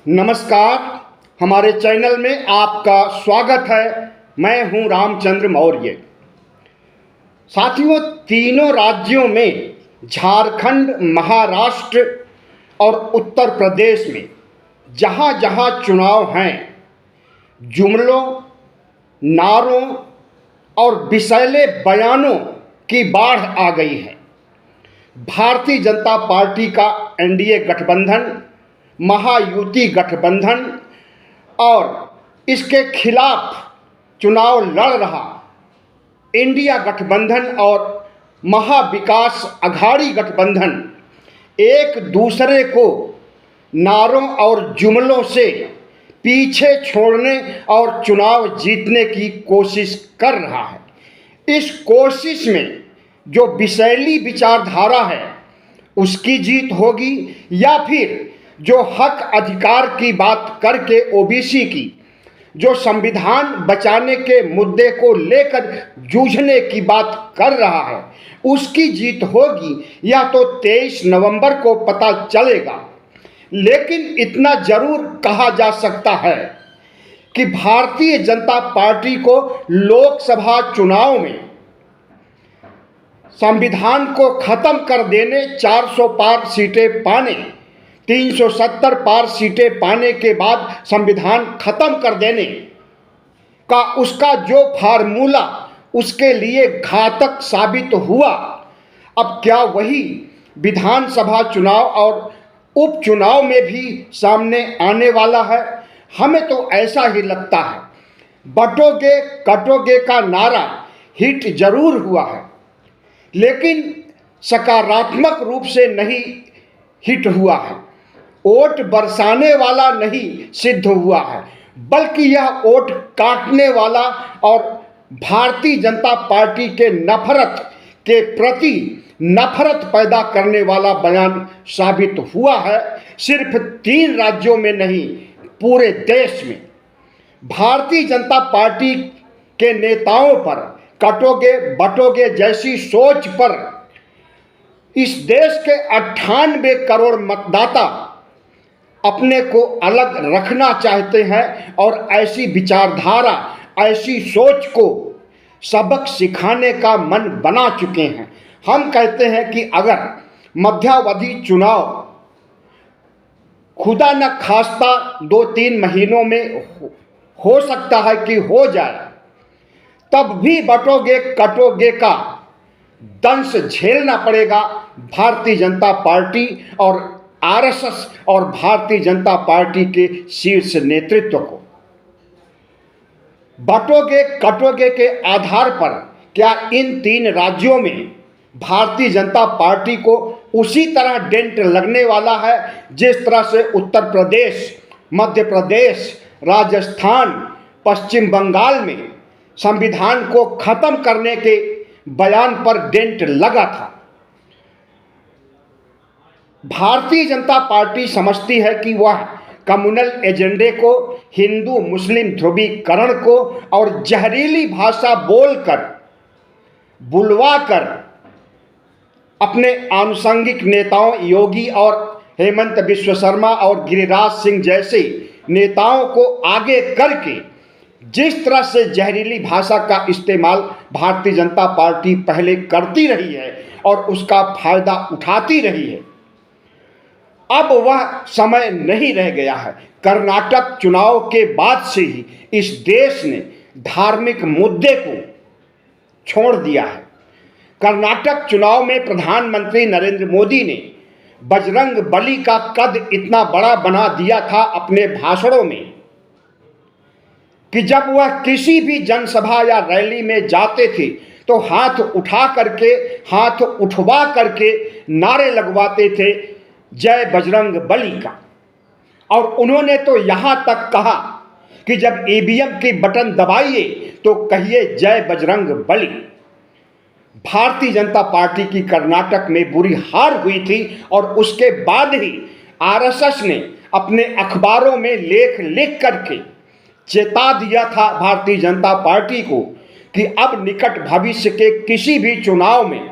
नमस्कार। हमारे चैनल में आपका स्वागत है। मैं हूं रामचंद्र मौर्य। साथियों, तीनों राज्यों में झारखंड, महाराष्ट्र और उत्तर प्रदेश में जहां जहां चुनाव हैं, जुमलों, नारों और विषैले बयानों की बाढ़ आ गई है। भारतीय जनता पार्टी का एनडीए गठबंधन, महायुति गठबंधन और इसके खिलाफ चुनाव लड़ रहा इंडिया गठबंधन और महाविकास अघाड़ी गठबंधन एक दूसरे को नारों और जुमलों से पीछे छोड़ने और चुनाव जीतने की कोशिश कर रहा है। इस कोशिश में जो विषैली विचारधारा है उसकी जीत होगी, या फिर जो हक अधिकार की बात करके ओबीसी की, जो संविधान बचाने के मुद्दे को लेकर जूझने की बात कर रहा है, उसकी जीत होगी, या तो 23 नवंबर को पता चलेगा। लेकिन इतना जरूर कहा जा सकता है कि भारतीय जनता पार्टी को लोकसभा चुनाव में संविधान को खत्म कर देने, 400 पार सीटें पाने, 370 पार सीटें पाने के बाद संविधान खत्म कर देने का उसका जो फार्मूला उसके लिए घातक साबित हुआ, अब क्या वही विधानसभा चुनाव और उपचुनाव में भी सामने आने वाला है? हमें तो ऐसा ही लगता है। बटोगे कटोगे का नारा हिट जरूर हुआ है, लेकिन सकारात्मक रूप से नहीं हिट हुआ है। वोट बरसाने वाला नहीं सिद्ध हुआ है, बल्कि यह वोट काटने वाला और भारतीय जनता पार्टी के नफरत के प्रति नफरत पैदा करने वाला बयान साबित हुआ है। सिर्फ 3 राज्यों में नहीं, पूरे देश में भारतीय जनता पार्टी के नेताओं पर कटोगे बटोगे जैसी सोच पर इस देश के 98 करोड़ मतदाता अपने को अलग रखना चाहते हैं और ऐसी विचारधारा, ऐसी सोच को सबक सिखाने का मन बना चुके हैं। हम कहते हैं कि अगर मध्यावधि चुनाव खुदा न खास्ता 2-3 महीनों में हो सकता है कि हो जाए, तब भी बटोगे कटोगे का दंश झेलना पड़ेगा भारतीय जनता पार्टी और आरएसएस और भारतीय जनता पार्टी के शीर्ष नेतृत्व को। बटोगे कटोगे के आधार पर क्या इन 3 राज्यों में भारतीय जनता पार्टी को उसी तरह डेंट लगने वाला है जिस तरह से उत्तर प्रदेश, मध्य प्रदेश, राजस्थान, पश्चिम बंगाल में संविधान को खत्म करने के बयान पर डेंट लगा था? भारतीय जनता पार्टी समझती है कि वह कम्युनल एजेंडे को, हिंदू मुस्लिम ध्रुवीकरण को और जहरीली भाषा बोलकर, बुलवाकर अपने आनुषंगिक नेताओं योगी और हेमंत बिश्व शर्मा और गिरिराज सिंह जैसे नेताओं को आगे करके जिस तरह से जहरीली भाषा का इस्तेमाल भारतीय जनता पार्टी पहले करती रही है और उसका फायदा उठाती रही है, अब वह समय नहीं रह गया है। कर्नाटक चुनाव के बाद से ही इस देश ने धार्मिक मुद्दे को छोड़ दिया है। कर्नाटक चुनाव में प्रधानमंत्री नरेंद्र मोदी ने बजरंग बली का कद इतना बड़ा बना दिया था अपने भाषणों में कि जब वह किसी भी जनसभा या रैली में जाते थे तो हाथ उठवा करके नारे लगवाते थे, जय बजरंग बली का। और उन्होंने तो यहां तक कहा कि जब ईवीएम की बटन दबाइए तो कहिए जय बजरंग बली। भारतीय जनता पार्टी की कर्नाटक में बुरी हार हुई थी और उसके बाद ही आरएसएस ने अपने अखबारों में लेख लिख करके चेता दिया था भारतीय जनता पार्टी को कि अब निकट भविष्य के किसी भी चुनाव में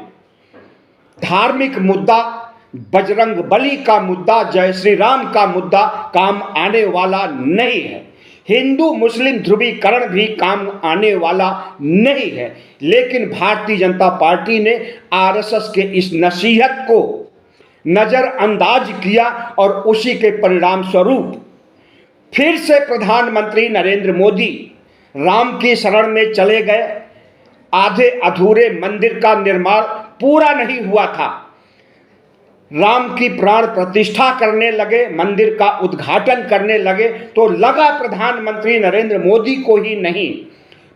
धार्मिक मुद्दा बजरंग बली का मुद्दा, जय श्री राम का मुद्दा काम आने वाला नहीं है। हिंदू मुस्लिम ध्रुवीकरण भी काम आने वाला नहीं है। लेकिन भारतीय जनता पार्टी ने आरएसएस के इस नसीहत को नजरअंदाज किया और उसी के परिणाम स्वरूप फिर से प्रधानमंत्री नरेंद्र मोदी राम की शरण में चले गए। आधे अधूरे मंदिर का निर्माण पूरा नहीं हुआ था, राम की प्राण प्रतिष्ठा करने लगे, मंदिर का उद्घाटन करने लगे, तो लगा प्रधानमंत्री नरेंद्र मोदी को ही नहीं,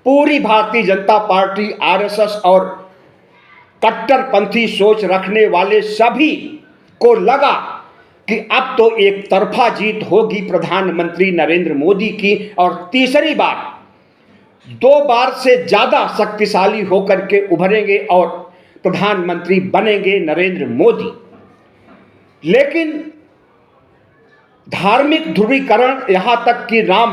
पूरी भारतीय जनता पार्टी, आरएसएस और कट्टरपंथी सोच रखने वाले सभी को लगा कि अब तो एक तरफा जीत होगी प्रधानमंत्री नरेंद्र मोदी की और तीसरी बार 2 बार से ज्यादा शक्तिशाली होकर के उभरेंगे और प्रधानमंत्री बनेंगे नरेंद्र मोदी। लेकिन धार्मिक ध्रुवीकरण, यहां तक कि राम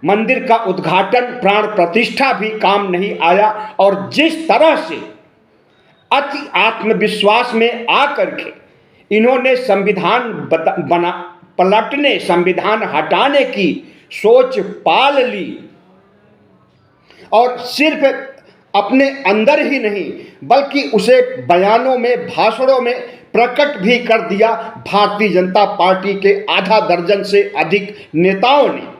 मंदिर का उद्घाटन, प्राण प्रतिष्ठा भी काम नहीं आया। और जिस तरह से अति आत्मविश्वास में आकर के इन्होंने संविधान पलटने, संविधान हटाने की सोच पाल ली और सिर्फ अपने अंदर ही नहीं बल्कि उसे बयानों में, भाषणों में प्रकट भी कर दिया भारतीय जनता पार्टी के आधा दर्जन से अधिक नेताओं ने।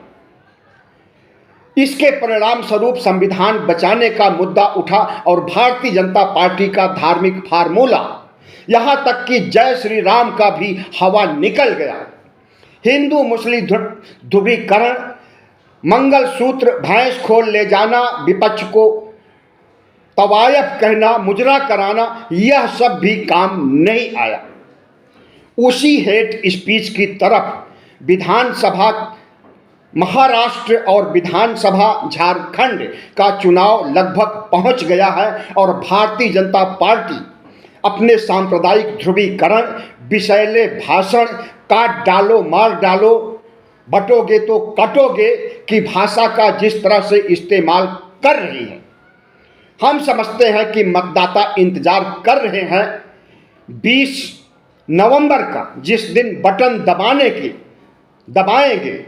इसके परिणाम स्वरूप संविधान बचाने का मुद्दा उठा और भारतीय जनता पार्टी का धार्मिक फार्मूला, यहां तक कि जय श्री राम का भी हवा निकल गया। हिंदू मुस्लिम ध्रुवीकरण, मंगलसूत्र भैंस खोल ले जाना, विपक्ष को तवायफ कहना, मुजरा कराना, यह सब भी काम नहीं आया। उसी हेट स्पीच की तरफ विधानसभा महाराष्ट्र और विधानसभा झारखंड का चुनाव लगभग पहुंच गया है और भारतीय जनता पार्टी अपने सांप्रदायिक ध्रुवीकरण, विषैले भाषण, काट डालो मार डालो, बटोगे तो कटोगे की भाषा का जिस तरह से इस्तेमाल कर रही है, हम समझते हैं कि मतदाता इंतजार कर रहे हैं 20 नवंबर का, जिस दिन बटन दबाएंगे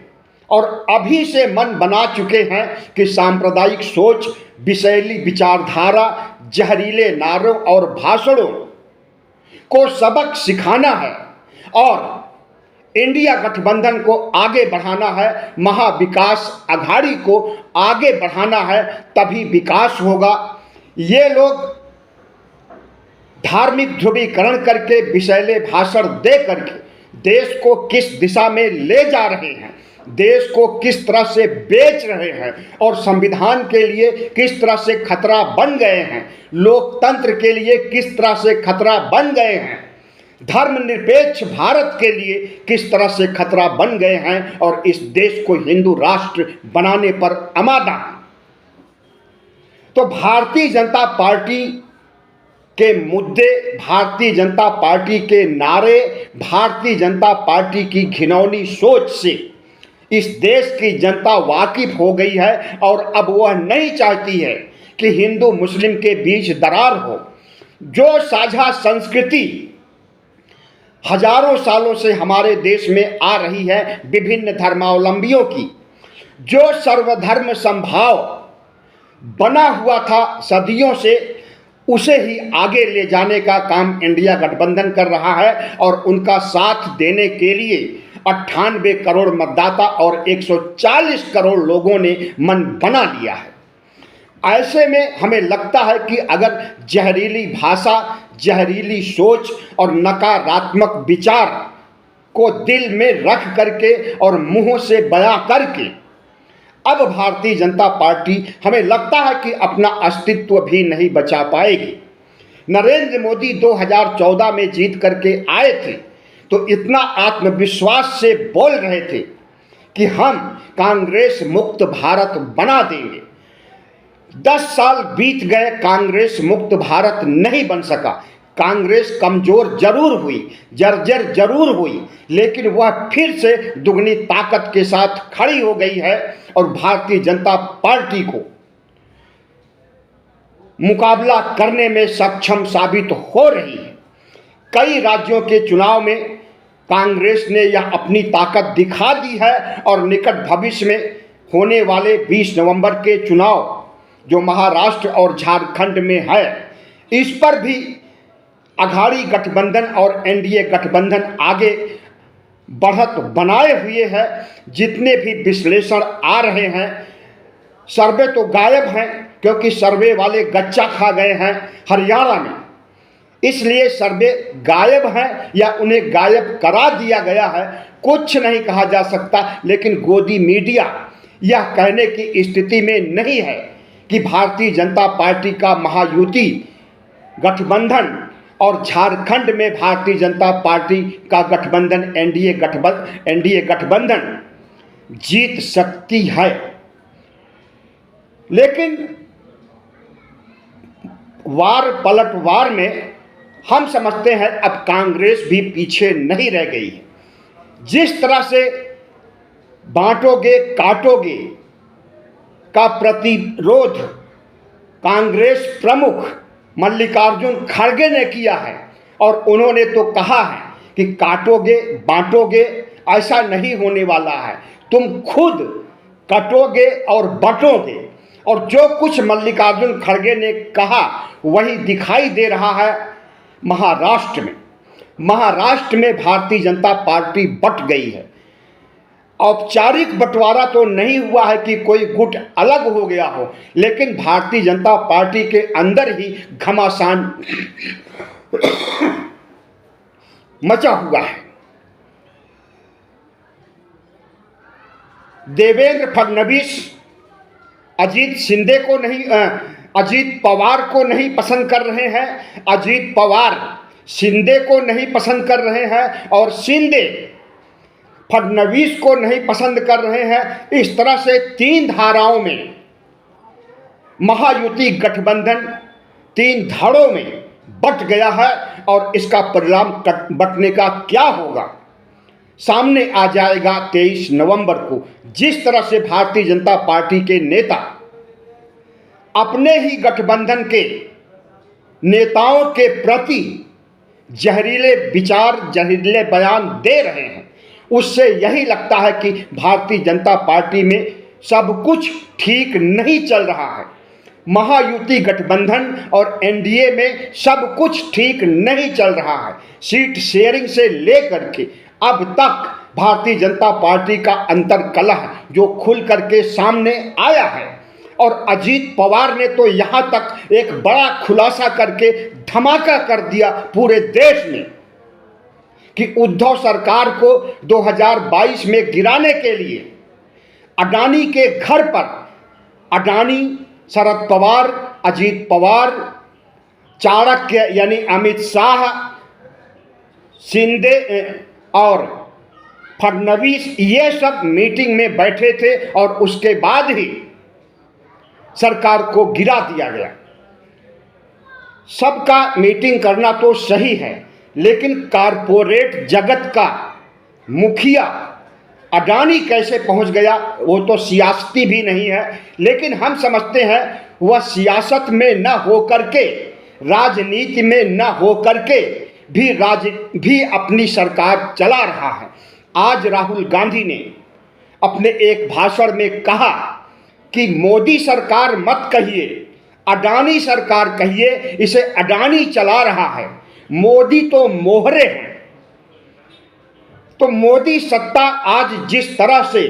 और अभी से मन बना चुके हैं कि सांप्रदायिक सोच, विषैली विचारधारा, जहरीले नारों और भाषणों को सबक सिखाना है और इंडिया गठबंधन को आगे बढ़ाना है, महाविकास अघाड़ी को आगे बढ़ाना है, तभी विकास होगा। ये लोग धार्मिक ध्रुवीकरण करके, विषैले भाषण दे करके देश को किस दिशा में ले जा रहे हैं, देश को किस तरह से बेच रहे हैं और संविधान के लिए किस तरह से खतरा बन गए हैं, लोकतंत्र के लिए किस तरह से खतरा बन गए हैं, धर्मनिरपेक्ष भारत के लिए किस तरह से खतरा बन गए हैं और इस देश को हिंदू राष्ट्र बनाने पर आमादा है। तो भारतीय जनता पार्टी के मुद्दे, भारतीय जनता पार्टी के नारे, भारतीय जनता पार्टी की घिनौनी सोच से इस देश की जनता वाकिफ हो गई है और अब वह नहीं चाहती है कि हिंदू मुस्लिम के बीच दरार हो। जो साझा संस्कृति हजारों सालों से हमारे देश में आ रही है विभिन्न धर्मावलंबियों की, जो सर्वधर्म समभाव बना हुआ था सदियों से, उसे ही आगे ले जाने का काम इंडिया गठबंधन कर रहा है और उनका साथ देने के लिए 98 करोड़ मतदाता और 140 करोड़ लोगों ने मन बना लिया है। ऐसे में हमें लगता है कि अगर जहरीली भाषा, जहरीली सोच और नकारात्मक विचार को दिल में रख करके और मुंहों से बयां करके अब भारतीय जनता पार्टी, हमें लगता है कि अपना अस्तित्व भी नहीं बचा पाएगी। नरेंद्र मोदी 2014 में जीत करके आए थे तो इतना आत्मविश्वास से बोल रहे थे कि हम कांग्रेस मुक्त भारत बना देंगे। 10 साल बीत गए, कांग्रेस मुक्त भारत नहीं बन सका। कांग्रेस कमजोर जरूर हुई, जर्जर जरूर हुई, लेकिन वह फिर से दुगनी ताकत के साथ खड़ी हो गई है और भारतीय जनता पार्टी को मुकाबला करने में सक्षम साबित हो रही है। कई राज्यों के चुनाव में कांग्रेस ने यह अपनी ताकत दिखा दी है और निकट भविष्य में होने वाले 20 नवंबर के चुनाव जो महाराष्ट्र और झारखंड में है, इस पर भी अघाड़ी गठबंधन और एनडीए गठबंधन आगे बढ़त बनाए हुए है। जितने भी विश्लेषण आ रहे हैं, सर्वे तो गायब हैं क्योंकि सर्वे वाले गच्चा खा गए हैं हरियाणा में, इसलिए सर्वे गायब हैं या उन्हें गायब करा दिया गया है, कुछ नहीं कहा जा सकता। लेकिन गोदी मीडिया यह कहने की स्थिति में नहीं है कि भारतीय जनता पार्टी का महायुति गठबंधन और झारखंड में भारतीय जनता पार्टी का गठबंधन एनडीए गठबंधन जीत सकती है। लेकिन वार पलटवार में हम समझते हैं अब कांग्रेस भी पीछे नहीं रह गई है। जिस तरह से बांटोगे काटोगे का प्रतिरोध कांग्रेस प्रमुख मल्लिकार्जुन खड़गे ने किया है और उन्होंने तो कहा है कि काटोगे बांटोगे ऐसा नहीं होने वाला है, तुम खुद कटोगे और बंटोगे। और जो कुछ मल्लिकार्जुन खड़गे ने कहा वही दिखाई दे रहा है महाराष्ट्र में भारतीय जनता पार्टी बट गई है। औपचारिक बंटवारा तो नहीं हुआ है कि कोई गुट अलग हो गया हो, लेकिन भारतीय जनता पार्टी के अंदर ही घमासान मचा हुआ है। देवेंद्र फडणवीस अजीत पवार को नहीं पसंद कर रहे हैं, अजीत पवार शिंदे को नहीं पसंद कर रहे हैं और शिंदे फडणवीस को नहीं पसंद कर रहे हैं। इस तरह से तीन धाराओं में महायुति गठबंधन तीन धड़ों में बट गया है और इसका परिणाम बटने का क्या होगा सामने आ जाएगा 23 नवंबर को। जिस तरह से भारतीय जनता पार्टी के नेता अपने ही गठबंधन के नेताओं के प्रति जहरीले विचार जहरीले बयान दे रहे हैं, उससे यही लगता है कि भारतीय जनता पार्टी में सब कुछ ठीक नहीं चल रहा है। महायुति गठबंधन और एनडीए में सब कुछ ठीक नहीं चल रहा है। सीट शेयरिंग से लेकर के अब तक भारतीय जनता पार्टी का अंतर्कलह जो खुल करके सामने आया है और अजीत पवार ने तो यहाँ तक एक बड़ा खुलासा करके धमाका कर दिया पूरे देश में कि उद्धव सरकार को 2022 में गिराने के लिए अडानी के घर पर अडानी, शरद पवार, अजीत पवार, चाणक्य यानी अमित शाह, शिंदे और फडणवीस ये सब मीटिंग में बैठे थे और उसके बाद ही सरकार को गिरा दिया गया। सबका मीटिंग करना तो सही है, लेकिन कारपोरेट जगत का मुखिया अडानी कैसे पहुंच गया वो तो सियासती भी नहीं है। लेकिन हम समझते हैं वह सियासत में न हो करके, राजनीति में न हो करके भी अपनी सरकार चला रहा है। आज राहुल गांधी ने अपने एक भाषण में कहा कि मोदी सरकार मत कहिए, अडानी सरकार कहिए, इसे अडानी चला रहा है, मोदी तो मोहरे हैं। तो मोदी सत्ता आज जिस तरह से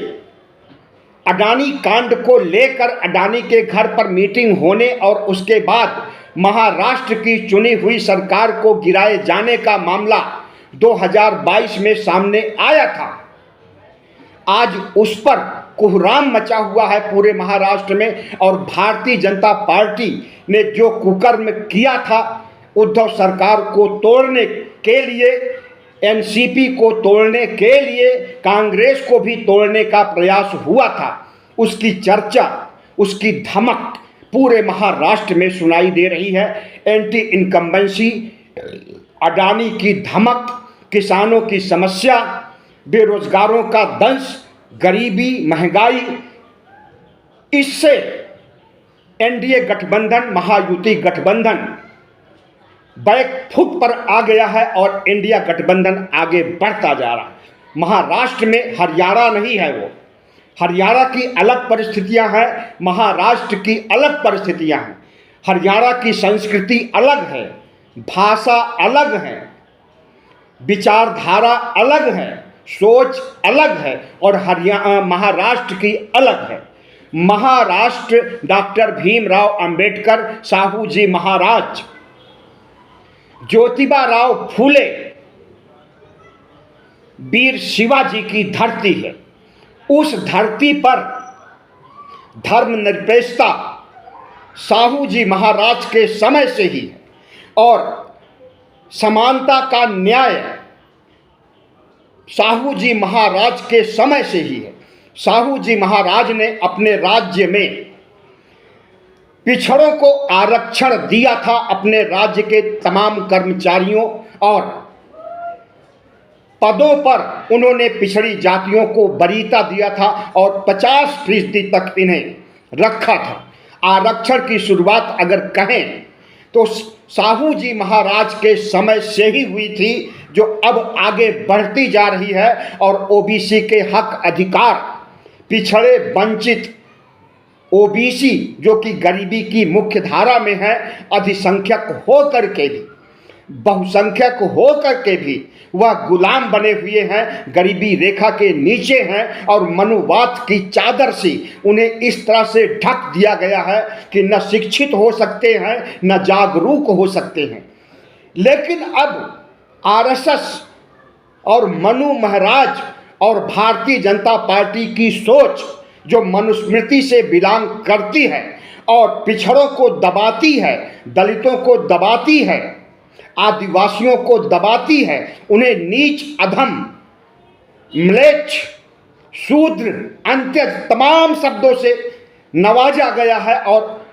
अडानी कांड को लेकर अडानी के घर पर मीटिंग होने और उसके बाद महाराष्ट्र की चुनी हुई सरकार को गिराए जाने का मामला 2022 में सामने आया था, आज उस पर कोहराम मचा हुआ है पूरे महाराष्ट्र में। और भारतीय जनता पार्टी ने जो कुकर्म किया था उद्धव सरकार को तोड़ने के लिए, एनसीपी को तोड़ने के लिए, कांग्रेस को भी तोड़ने का प्रयास हुआ था, उसकी चर्चा, उसकी धमक पूरे महाराष्ट्र में सुनाई दे रही है। एंटी इनकम्बेंसी, अडानी की धमक, किसानों की समस्या, बेरोजगारों का दंश, गरीबी, महंगाई, इससे एनडीए गठबंधन, महायुति गठबंधन बैकफुट पर आ गया है और इंडिया गठबंधन आगे बढ़ता जा रहा है। महाराष्ट्र में हरियाणा नहीं है, वो हरियाणा की अलग परिस्थितियां हैं, महाराष्ट्र की अलग परिस्थितियां हैं। हरियाणा की संस्कृति अलग है, भाषा अलग है, विचारधारा अलग है, सोच अलग है, और महाराष्ट्र की अलग है। महाराष्ट्र डॉक्टर भीमराव अंबेडकर, साहू जी महाराज, ज्योतिबा राव फूले, वीर शिवाजी की धरती है। उस धरती पर धर्मनिरपेक्षता साहू जी महाराज के समय से ही है, और समानता का न्याय साहू जी महाराज के समय से ही है। साहू जी महाराज ने अपने राज्य में पिछड़ों को आरक्षण दिया था, अपने राज्य के तमाम कर्मचारियों और पदों पर उन्होंने पिछड़ी जातियों को वरीयता दिया था और 50% तक इन्हें रखा था। आरक्षण की शुरुआत अगर कहें तो साहू जी महाराज के समय से ही हुई थी, जो अब आगे बढ़ती जा रही है, और ओबीसी के हक अधिकार, पिछड़े वंचित ओबीसी जो कि गरीबी की मुख्य धारा में है, अधिसंख्यक होकर के भी, बहुसंख्यक होकर के भी वह गुलाम बने हुए हैं, गरीबी रेखा के नीचे हैं, और मनुवाद की चादर से उन्हें इस तरह से ढक दिया गया है कि न शिक्षित हो सकते हैं, न जागरूक हो सकते हैं। लेकिन अब आरएसएस और मनु महाराज और भारतीय जनता पार्टी की सोच, जो मनुस्मृति से बिलोंग करती है और पिछड़ों को दबाती है, दलितों को दबाती है, आदिवासियों को दबाती है, उन्हें नीच, अधम, म्लेच्छ, शूद्र, अंत्य तमाम शब्दों से नवाजा गया है और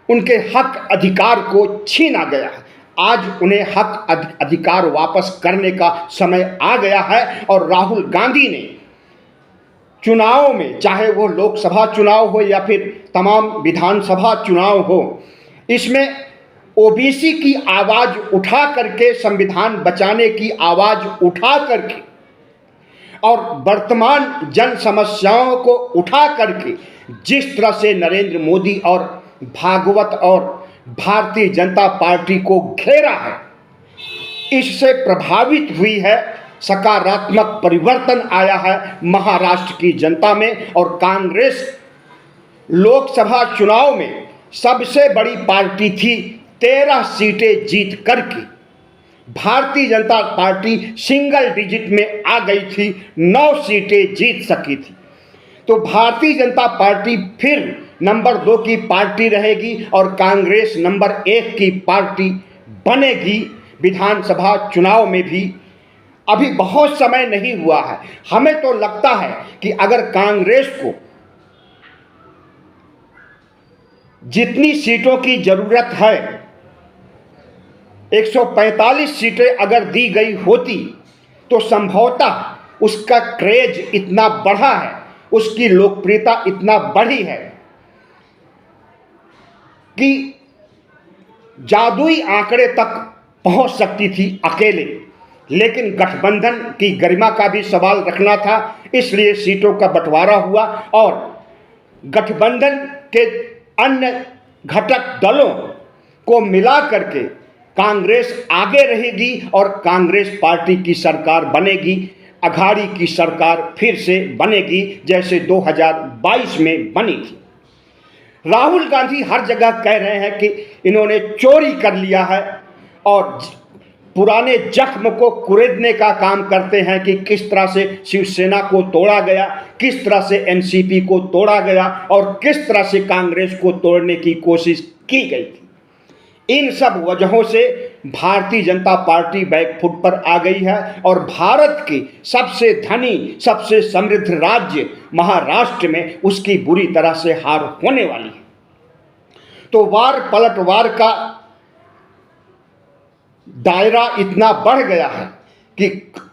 उनके हक अधिकार को छीना गया है। आज उन्हें हक अधिकार वापस करने का समय आ गया है, और राहुल गांधी ने चुनाव में, चाहे वो लोकसभा चुनाव हो या फिर तमाम विधानसभा चुनाव हो, इसमें ओबीसी की आवाज उठा करके, संविधान बचाने की आवाज उठा करके और वर्तमान जन समस्याओं को उठा करके जिस तरह से नरेंद्र मोदी और भागवत और भारतीय जनता पार्टी को घेरा है, इससे प्रभावित हुई है, सकारात्मक परिवर्तन आया है महाराष्ट्र की जनता में। और कांग्रेस लोकसभा चुनाव में सबसे बड़ी पार्टी थी, 13 सीटें जीत करके Bharatiya Janata party single digit में आ गई थी, 9 सीटें जीत सकी थी। तो भारतीय जनता पार्टी फिर नंबर 2 की पार्टी रहेगी और कांग्रेस नंबर 1 की पार्टी बनेगी विधानसभा चुनाव में भी। अभी बहुत समय नहीं हुआ है। हमें तो लगता है कि अगर कांग्रेस को जितनी सीटों की जरूरत है, 145 सीटें अगर दी गई होती तो संभवतः उसका क्रेज इतना बढ़ा है, उसकी लोकप्रियता इतना बढ़ी है कि जादुई आंकड़े तक पहुंच सकती थी अकेले। लेकिन गठबंधन की गरिमा का भी सवाल रखना था, इसलिए सीटों का बंटवारा हुआ और गठबंधन के अन्य घटक दलों को मिला करके कांग्रेस आगे रहेगी और कांग्रेस पार्टी की सरकार बनेगी, अघाड़ी की सरकार फिर से बनेगी जैसे 2022 में बनी थी। राहुल गांधी हर जगह कह रहे हैं कि इन्होंने चोरी कर लिया है और पुराने जख्म को कुरेदने का काम करते हैं कि किस तरह से शिवसेना को तोड़ा गया, किस तरह से एनसीपी को तोड़ा गया और किस तरह से कांग्रेस को तोड़ने की कोशिश की गई थी। इन सब वजहों से भारतीय जनता पार्टी बैकफुट पर आ गई है और भारत के सबसे धनी, सबसे समृद्ध राज्य महाराष्ट्र में उसकी बुरी तरह से हार होने वाली है। तो वार पलटवार का दायरा इतना बढ़ गया है कि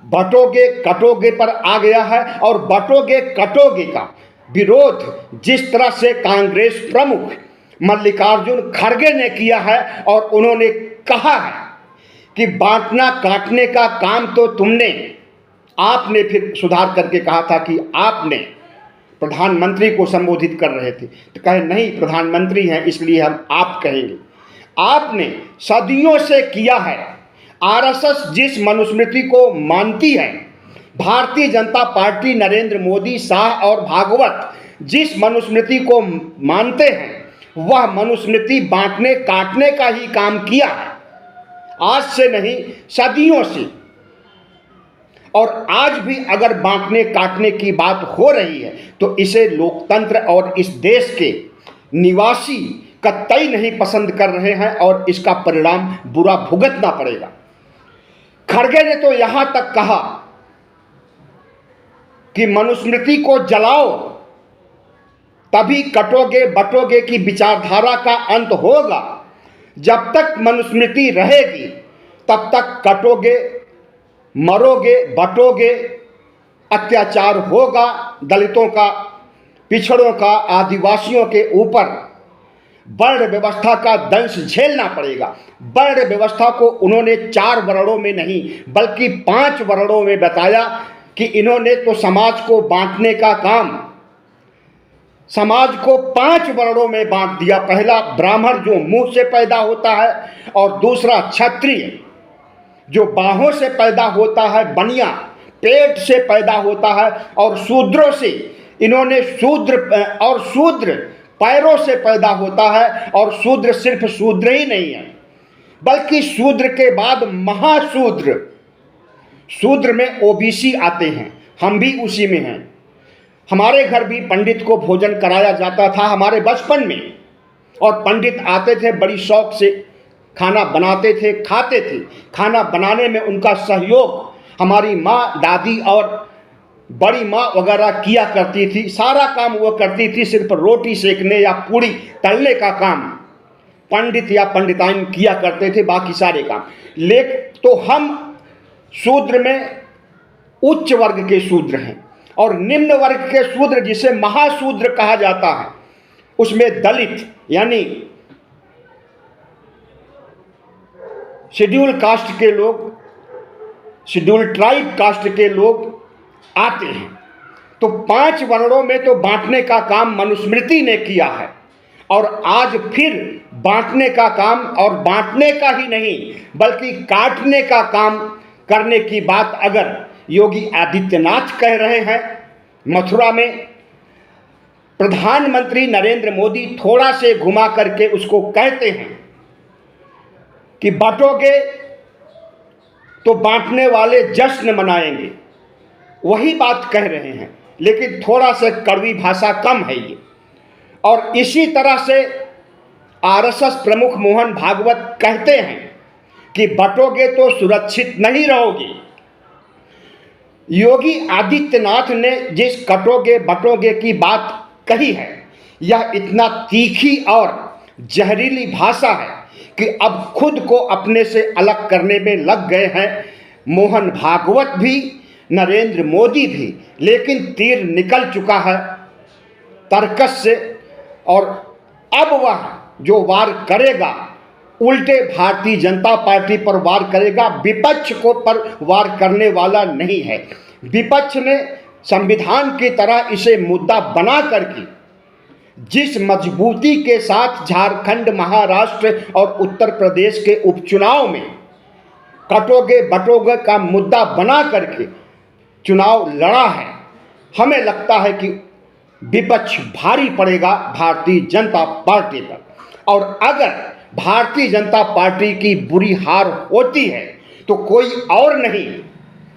बटोगे कटोगे पर आ गया है और बटोगे कटोगे का विरोध जिस तरह से कांग्रेस प्रमुख मल्लिकार्जुन खड़गे ने किया है और उन्होंने कहा है कि बांटना काटने का काम तो आपने फिर सुधार करके कहा था कि आपने प्रधानमंत्री को संबोधित कर रहे थे, तो कहे नहीं प्रधानमंत्री हैं इसलिए हम आप कहेंगे। आपने सदियों से किया है। आरएसएस जिस मनुस्मृति को मानती है, भारतीय जनता पार्टी, नरेंद्र मोदी, शाह और भागवत जिस मनुस्मृति को मानते हैं, वह मनुस्मृति बांटने काटने का ही काम किया है, आज से नहीं सदियों से। और आज भी अगर बांटने काटने की बात हो रही है तो इसे लोकतंत्र और इस देश के निवासी कतई नहीं पसंद कर रहे हैं और इसका परिणाम बुरा भुगतना पड़ेगा। खड़गे ने तो यहां तक कहा कि मनुस्मृति को जलाओ तभी कटोगे बटोगे की विचारधारा का अंत होगा। जब तक मनुस्मृति रहेगी तब तक कटोगे, मरोगे, बटोगे, अत्याचार होगा, दलितों का, पिछड़ों का, आदिवासियों के ऊपर वर्ण व्यवस्था का दंश झेलना पड़ेगा। वर्ण व्यवस्था को उन्होंने 4 वर्णों में नहीं बल्कि 5 वर्णों में बताया कि इन्होंने तो समाज को बांटने का काम, समाज को 5 वर्णों में बांट दिया। पहला ब्राह्मण जो मुंह से पैदा होता है, और दूसरा क्षत्रिय जो बाहों से पैदा होता है, बनिया पेट से पैदा होता है, और शूद्रों से इन्होंने शूद्र पैरों से पैदा होता है। और शूद्र सिर्फ शूद्र ही नहीं है बल्कि शूद्र के बाद महाशूद्र, शूद्र में ओबीसी आते हैं, हम भी उसी में हैं। हमारे घर भी पंडित को भोजन कराया जाता था हमारे बचपन में, और पंडित आते थे, बड़ी शौक से खाना बनाते थे, खाते थे। खाना बनाने में उनका सहयोग हमारी माँ, दादी और बड़ी माँ वगैरह किया करती थी। सारा काम वो करती थी, सिर्फ रोटी सेकने या पूड़ी तलने का काम पंडित या पंडिताइन किया करते थे, बाकी सारे काम। तो हम शूद्र में उच्च वर्ग के शूद्र हैं, और निम्न वर्ग के शूद्र जिसे महाशूद्र कहा जाता है, उसमें दलित यानी शेड्यूल कास्ट के लोग, शेड्यूल ट्राइब कास्ट के लोग आते हैं। तो 5 वर्णों में तो बांटने का काम मनुस्मृति ने किया है, और आज फिर बांटने का काम, और बांटने का ही नहीं बल्कि काटने का काम करने की बात अगर योगी आदित्यनाथ कह रहे हैं मथुरा में, प्रधानमंत्री नरेंद्र मोदी थोड़ा से घुमा करके उसको कहते हैं कि बांटोगे तो बांटने वाले जश्न मनाएंगे, वही बात कह रहे हैं, लेकिन थोड़ा सा कड़वी भाषा कम है ये। और इसी तरह से आरएसएस प्रमुख मोहन भागवत कहते हैं कि बटोगे तो सुरक्षित नहीं रहोगे। योगी आदित्यनाथ ने जिस कटोगे बटोगे की बात कही है, यह इतना तीखी और जहरीली भाषा है कि अब खुद को अपने से अलग करने में लग गए हैं मोहन भागवत भी, नरेंद्र मोदी भी। लेकिन तीर निकल चुका है तर्कस से, और अब वह जो वार करेगा उल्टे भारतीय जनता पार्टी पर वार करेगा, विपक्ष को पर वार करने वाला नहीं है। विपक्ष ने संविधान की तरह इसे मुद्दा बना करके जिस मजबूती के साथ झारखंड, महाराष्ट्र और उत्तर प्रदेश के उपचुनाव में कटोगे बटोगे का मुद्दा बना करके चुनाव लड़ा है, हमें लगता है कि विपक्ष भारी पड़ेगा भारतीय जनता पार्टी पर। और अगर भारतीय जनता पार्टी की बुरी हार होती है तो कोई और नहीं,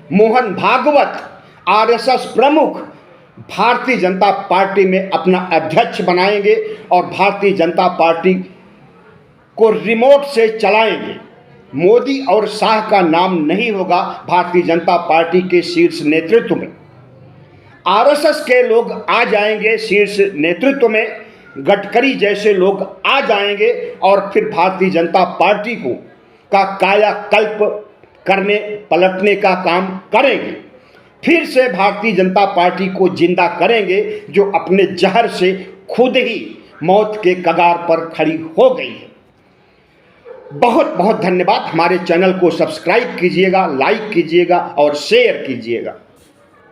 मोहन भागवत आरएसएस प्रमुख भारतीय जनता पार्टी में अपना अध्यक्ष बनाएंगे और भारतीय जनता पार्टी को रिमोट से चलाएंगे। मोदी और शाह का नाम नहीं होगा भारतीय जनता पार्टी के शीर्ष नेतृत्व में। आरएसएस के लोग आ जाएंगे शीर्ष नेतृत्व में, गडकरी जैसे लोग आ जाएंगे और फिर भारतीय जनता पार्टी को का कायाकल्प करने पलटने का काम करेंगे। फिर से भारतीय जनता पार्टी को जिंदा करेंगे जो अपने जहर से खुद ही मौत के कगार पर खड़ी हो गई है। बहुत बहुत धन्यवाद। हमारे चैनल को सब्सक्राइब कीजिएगा, लाइक कीजिएगा और शेयर कीजिएगा।